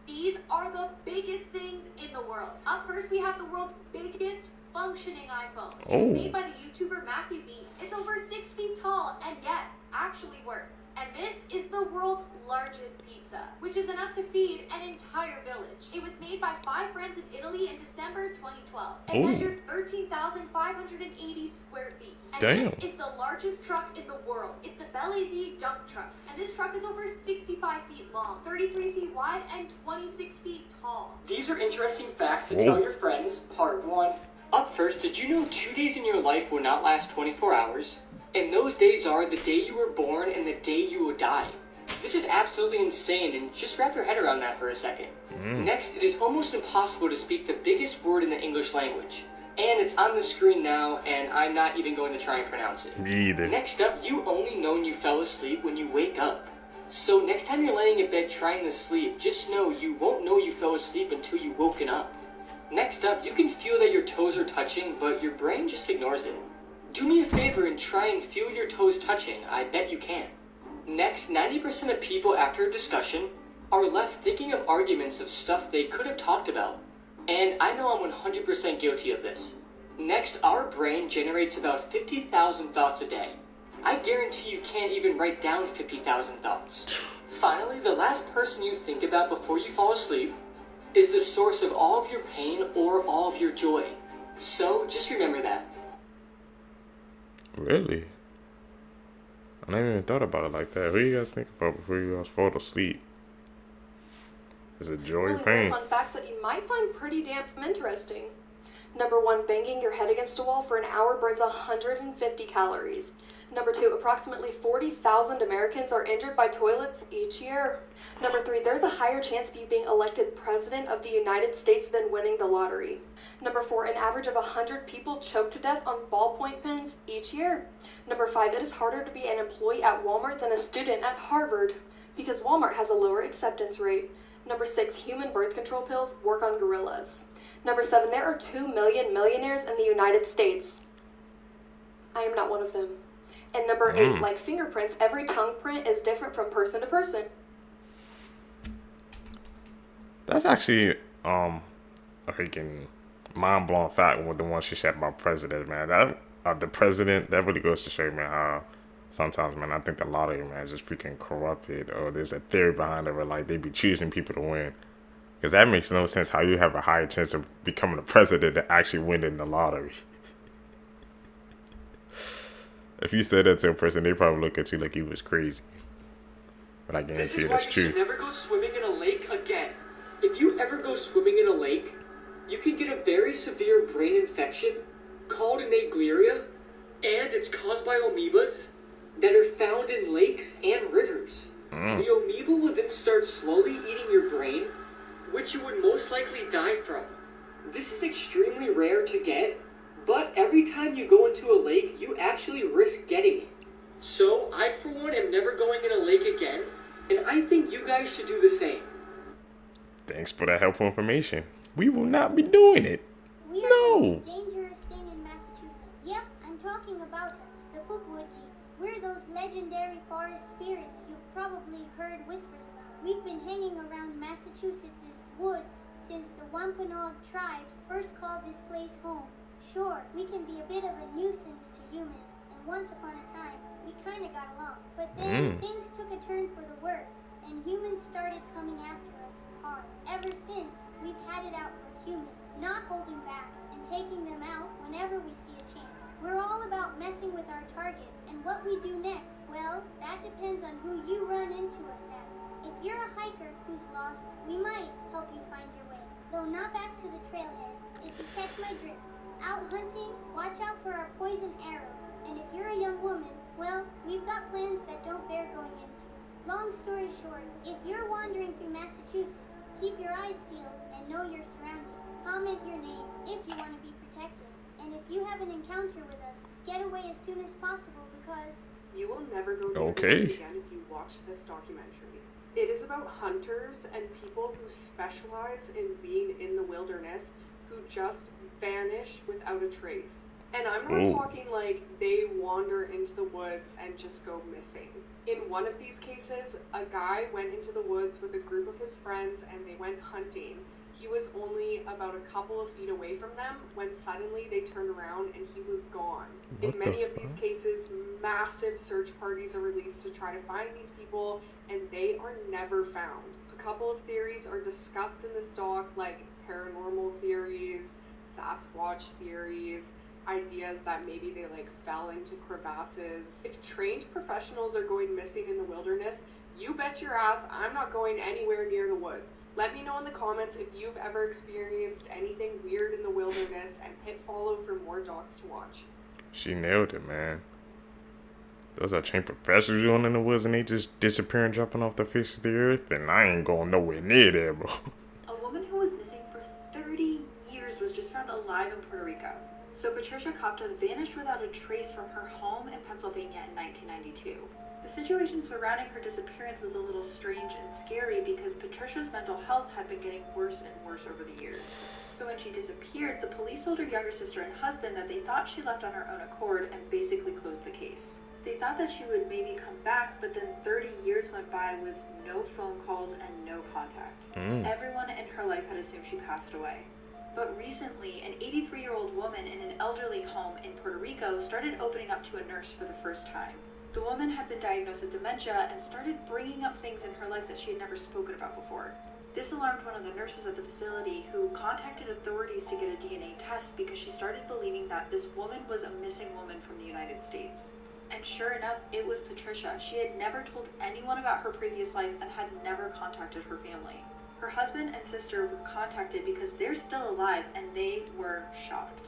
These are the biggest things in the world. Up first, we have the world's biggest functioning iPhone. It's made by the YouTuber Matthew B. It's over 6 feet tall and yes, actually works. And this is the world's largest pizza, which is enough to feed an entire village. It was made by 5 friends in Italy in December 2012. It measures 13,580 square feet. And this is the largest truck in the world. It's the Belize dump truck. And this truck is over 65 feet long, 33 feet wide, and 26 feet tall. These are interesting facts to tell your friends. Part 1. Up first, did you know 2 days in your life will not last 24 hours? And those days are the day you were born and the day you will die. This is absolutely insane, and just wrap your head around that for a second. Next, it is almost impossible to speak the biggest word in the English language. And it's on the screen now, and I'm not even going to try and pronounce it. Me either. Next up, you only know you fell asleep when you wake up. So next time you're laying in bed trying to sleep, just know you won't know you fell asleep until you've woken up. Next up, you can feel that your toes are touching, but your brain just ignores it. Do me a favor and try and feel your toes touching. I bet you can. Next, 90% of people after a discussion are left thinking of arguments of stuff they could have talked about. And I know I'm 100% guilty of this. Next, our brain generates about 50,000 thoughts a day. I guarantee you can't even write down 50,000 thoughts. Finally, the last person you think about before you fall asleep is the source of all of your pain or all of your joy. So just remember that. Really? I never even thought about it like that. Who you guys think about before you guys fall asleep? Is it joy or Really pain? fun facts that you might find pretty damn interesting. Number 1, banging your head against a wall for an hour burns 150 calories. Number 2, approximately 40,000 Americans are injured by toilets each year. Number 3, there's a higher chance of you being elected president of the United States than winning the lottery. Number 4, an average of 100 people choke to death on ballpoint pens each year. Number 5, it is harder to be an employee at Walmart than a student at Harvard because Walmart has a lower acceptance rate. Number 6, human birth control pills work on gorillas. Number 7, there are 2 million millionaires in the United States. I am not one of them. And number 8, like fingerprints, every tongue print is different from person to person. That's actually a freaking mind-blowing fact with the one she said about president, man. That the president, that really goes to show you, man, how sometimes, man, I think the lottery, man, is just freaking corrupted, or there's a theory behind it where, like, they be choosing people to win. Because that makes no sense how you have a higher chance of becoming a president than actually winning the lottery. If you said that to a person, they probably look at you like you was crazy. But I guarantee you that's true. This is why you should never go swimming in a lake again. If you ever go swimming in a lake, you can get a very severe brain infection called an agleria, and it's caused by amoebas that are found in lakes and rivers. The amoeba will then start slowly eating your brain, which you would most likely die from. This is extremely rare to get, but every time you go into a lake, you actually risk getting it. So I, for one, am never going in a lake again, and I think you guys should do the same. Thanks for that helpful information. We will not be doing it. No. Dangerous thing in Massachusetts. Yep, I'm talking about the Pukwoodsies. We're those legendary forest spirits you've probably heard whispers about. We've been hanging around Massachusetts' woods since the Wampanoag tribes first called this place home. Sure, we can be a bit of a nuisance to humans, and once upon a time, we kinda got along. But then things took a turn for the worse, and humans started coming after us hard. Ever since, we've had it out for humans, not holding back, and taking them out whenever we see a chance. We're all about messing with our targets, and what we do next, well, that depends on who you run into us at. If you're a hiker who's lost, we might help you find your way, though not back to the trailhead, if you catch my drift. Out hunting, watch out for our poison arrows, and if you're a young woman, well, we've got plans that don't bear going into. Long story short, if you're wandering through Massachusetts, keep your eyes peeled and know your surroundings. Comment your name if you want to be protected, and if you have an encounter with us, get away as soon as possible because you will never go near the woods again if you watch this documentary. It is about hunters and people who specialize in being in the wilderness who just vanish without a trace. And I'm not talking like they wander into the woods and just go missing. In one of these cases, a guy went into the woods with a group of his friends and they went hunting. He was only about a couple of feet away from them when suddenly they turned around and he was gone. In many of these cases, massive search parties are released to try to find these people and they are never found. A couple of theories are discussed in this doc, like paranormal theories, Sasquatch theories, ideas that maybe they like fell into crevasses. If trained professionals are going missing in the wilderness, you bet your ass I'm not going anywhere near the woods. Let me know in the comments if you've ever experienced anything weird in the wilderness and hit follow for more docs to watch. She nailed it, man. Those are trained professionals going in the woods and they just disappearing, dropping off the face of the earth, and I ain't going nowhere near there, bro. A woman who was missing for 30 years was just found alive in Puerto Rico. So Patricia Copta vanished without a trace from her home in Pennsylvania in 1992. The situation surrounding her disappearance was a little strange and scary because Patricia's mental health had been getting worse and worse over the years. So when she disappeared, the police told her younger sister and husband that they thought she left on her own accord and basically closed the case. They thought that she would maybe come back, but then 30 years went by with no phone calls and no contact. Everyone in her life had assumed she passed away. But recently, an 83-year-old woman in an elderly home in Puerto Rico started opening up to a nurse for the first time. The woman had been diagnosed with dementia and started bringing up things in her life that she had never spoken about before. This alarmed one of the nurses at the facility, who contacted authorities to get a DNA test because she started believing that this woman was a missing woman from the United States. And sure enough, it was Patricia. She had never told anyone about her previous life and had never contacted her family. Her husband and sister were contacted because they're still alive, and they were shocked.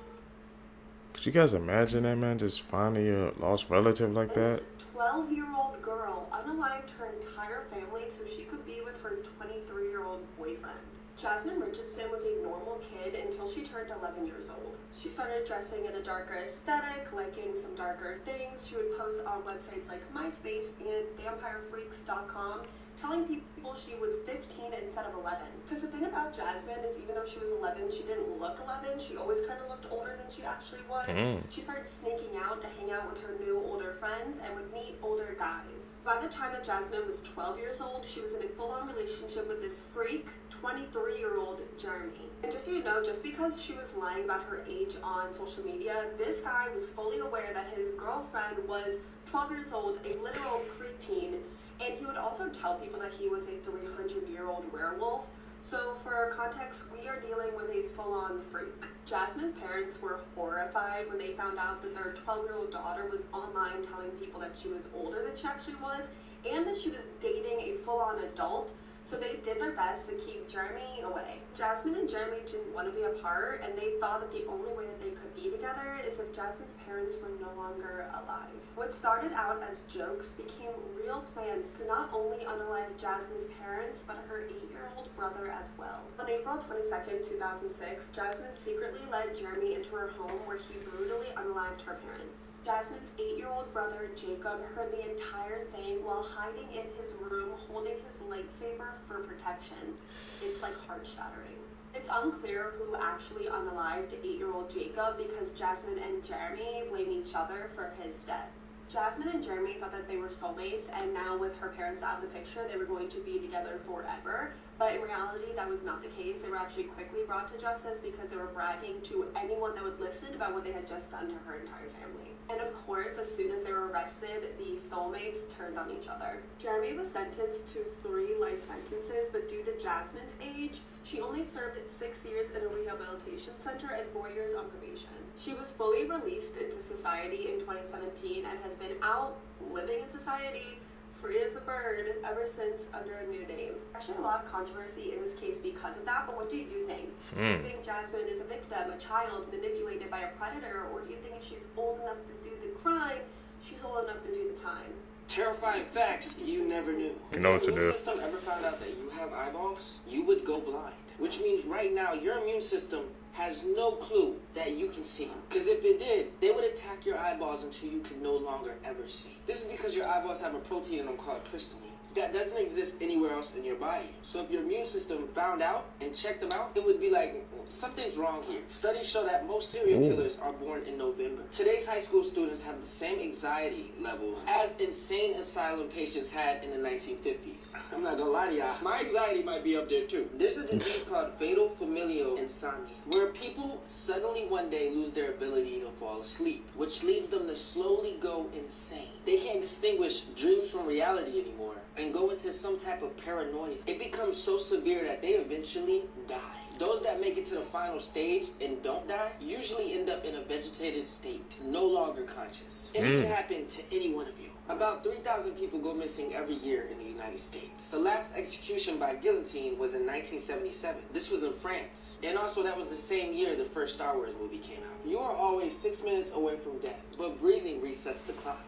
Could you guys imagine that, man? Just finding a lost relative like that? 12-year-old girl unalived her entire family so she could be with her 23-year-old boyfriend. Jasmine Richardson was a normal kid until she turned 11 years old. She started dressing in a darker aesthetic, liking some darker things. She would post on websites like MySpace and VampireFreaks.com, telling people she was 15 instead of 11. Because the thing about Jasmine is, even though she was 11, she didn't look 11. She always kind of looked older than she actually was. She started sneaking out to hang out with her new older friends and would meet older guys. By the time that Jasmine was 12 years old, she was in a full-on relationship with this freak, 23-year-old Jeremy. And just so you know, just because she was lying about her age on social media, this guy was fully aware that his girlfriend was 12 years old, a literal preteen, and he would also tell people that he was a 300-year-old werewolf. So for context, we are dealing with a full-on freak. Jasmine's parents were horrified when they found out that their 12-year-old daughter was online telling people that she was older than she actually was, and that she was dating a full-on adult. So they did their best to keep Jeremy away. Jasmine and Jeremy didn't want to be apart, and they thought that the only way that they could be together is if Jasmine's parents were no longer alive. What started out as jokes became real plans to not only unalive Jasmine's parents, but her 8-year-old brother as well. On April 22nd, 2006, Jasmine secretly led Jeremy into her home where he brutally unalived her parents. Jasmine's 8-year-old brother, Jacob, heard the entire thing while hiding in his room holding his lightsaber for protection. It's like heart-shattering. It's unclear who actually unalived 8-year-old Jacob because Jasmine and Jeremy blame each other for his death. Jasmine and Jeremy thought that they were soulmates, and now with her parents out of the picture, they were going to be together forever. But in reality, that was not the case. They were actually quickly brought to justice because they were bragging to anyone that would listen about what they had just done to her entire family. And of course, as soon as they were arrested, the soulmates turned on each other. Jeremy was sentenced to 3 life sentences, but due to Jasmine's age, she only served 6 years in a rehabilitation center and 4 years on probation. She was fully released into society in 2017 and has been out living in society, free as a bird, ever since under a new name. Actually, a lot of controversy in this case because of that, but what do you think? Do you think Jasmine is a victim, a child manipulated by a predator, or do you think if she's old enough to do the crime, she's old enough to do the time? Terrifying facts you never knew. You know what to If your do. immune system ever found out that you have eyeballs, you would go blind. Which means right now your immune system has no clue that you can see. Because if it did, they would attack your eyeballs until you can no longer ever see. This is because your eyeballs have a protein in them called crystalline. That doesn't exist anywhere else in your body. So if your immune system found out and checked them out, it would be like, something's wrong here. Studies show that most serial killers are born in November. Today's high school students have the same anxiety levels as insane asylum patients had in the 1950s. I'm not gonna lie to y'all, my anxiety might be up there too. There's a disease called fatal familial insomnia, where people suddenly one day lose their ability to fall asleep, which leads them to slowly go insane. They can't distinguish dreams from reality anymore and go into some type of paranoia. It becomes so severe that they eventually die. Those that make it to the final stage and don't die usually end up in a vegetative state, no longer conscious. And it can happen to any one of you. About 3,000 people go missing every year in the United States. The last execution by guillotine was in 1977. This was in France. And also that was the same year the first Star Wars movie came out. You are always 6 minutes away from death, but breathing resets the clock.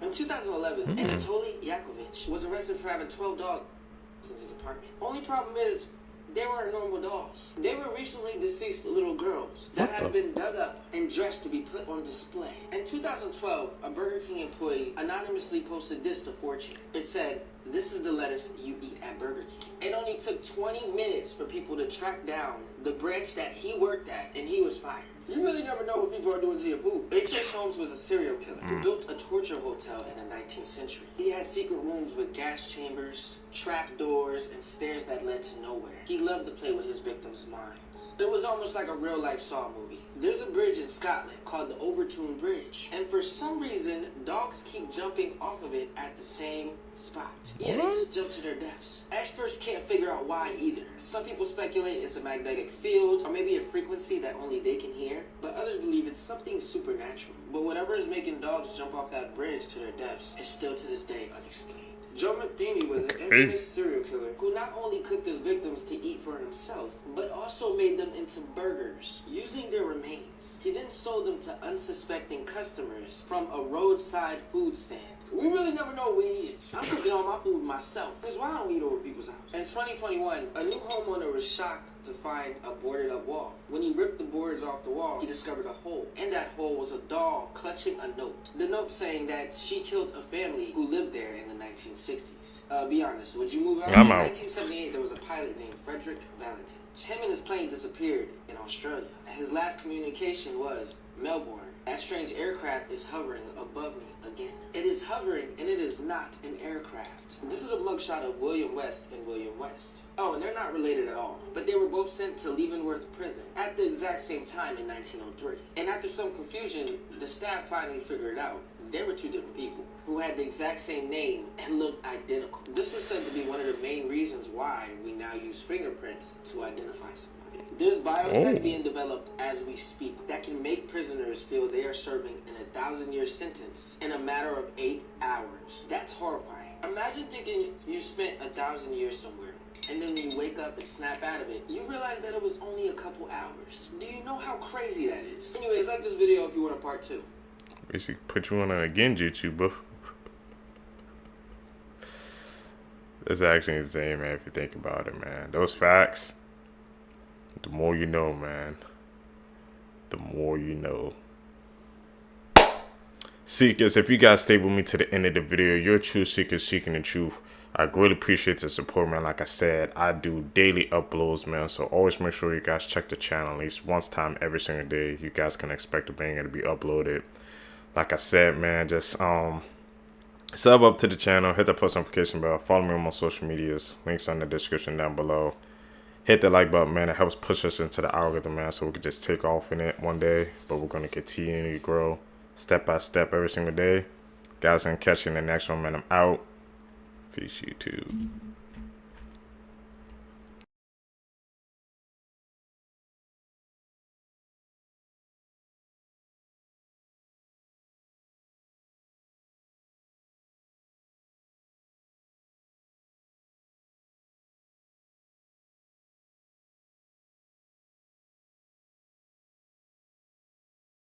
In 2011, Anatoly Yakovlevich was arrested for having 12 dolls in his apartment. Only problem is, they weren't normal dolls. They were recently deceased little girls that had been dug up and dressed to be put on display. In 2012, a Burger King employee anonymously posted this to 4chan. It said, "This is the lettuce you eat at Burger King." It only took 20 minutes for people to track down the branch that he worked at, and he was fired. You really never know what people are doing to your food. H.H. Holmes was a serial killer who built a torture hotel in the 19th century. He had secret rooms with gas chambers, trap doors, and stairs that led to nowhere. He loved to play with his victims' minds. It was almost like a real-life Saw movie. There's a bridge in Scotland called the Overtoun Bridge, and for some reason, dogs keep jumping off of it at the same spot. Yeah, they just jump to their deaths. Experts can't figure out why either. Some people speculate it's a magnetic field, or maybe a frequency that only they can hear, but others believe it's something supernatural. But whatever is making dogs jump off that bridge to their deaths is still to this day unexplained. Joe Matheny was an infamous serial killer who not only cooked his victims to eat for himself, but also made them into burgers, using their remains. He then sold them to unsuspecting customers from a roadside food stand. We really never know what we eat. I'm cooking all my food myself. That's why I don't eat over people's house. In 2021, a new homeowner was shocked to find a boarded up wall. When he ripped the boards off the wall, he discovered a hole. In that hole was a doll clutching a note. The note saying that she killed a family who lived there in the 1960s. Be honest, would you move out? I'm In out. 1978, there was a pilot named Frederick Valentin. Him and his plane disappeared in Australia. His last communication was, Melbourne, that strange aircraft is hovering above me again. It is hovering, and it is not an aircraft. This is a mugshot of William West and William West. Oh, and they're not related at all, but they were both sent to Leavenworth Prison at the exact same time in 1903. And after some confusion, the staff finally figured it out. They were two different people who had the exact same name and looked identical. This was said to be one of the main reasons why we now use fingerprints to identify somebody. There's biotech being developed as we speak that can make prisoners feel they are serving an 1,000-year sentence in a matter of 8 hours. That's horrifying. Imagine thinking you spent 1,000 years somewhere, and then you wake up and snap out of it. You realize that it was only a couple hours. Do you know how crazy that is? Anyways, like this video if you want a part 2. Basically put you on it again, YouTuber. That's actually insane, man, if you think about it, man. Those facts, the more you know, man. The more you know. Seekers, if you guys stay with me to the end of the video, you're true seekers seeking the truth. I greatly appreciate the support, man. Like I said, I do daily uploads, man. So always make sure you guys check the channel at least once time every single day. You guys can expect the banger to be uploaded. Like I said, man, just sub up to the channel, hit the post notification bell, follow me on my social medias. Links in the description down below. Hit the like button, man. It helps push us into the algorithm, man, so we can just take off in it one day. But we're going to continue to grow step by step every single day. Guys, I'm catching the next one, man. I'm out. Peace, YouTube.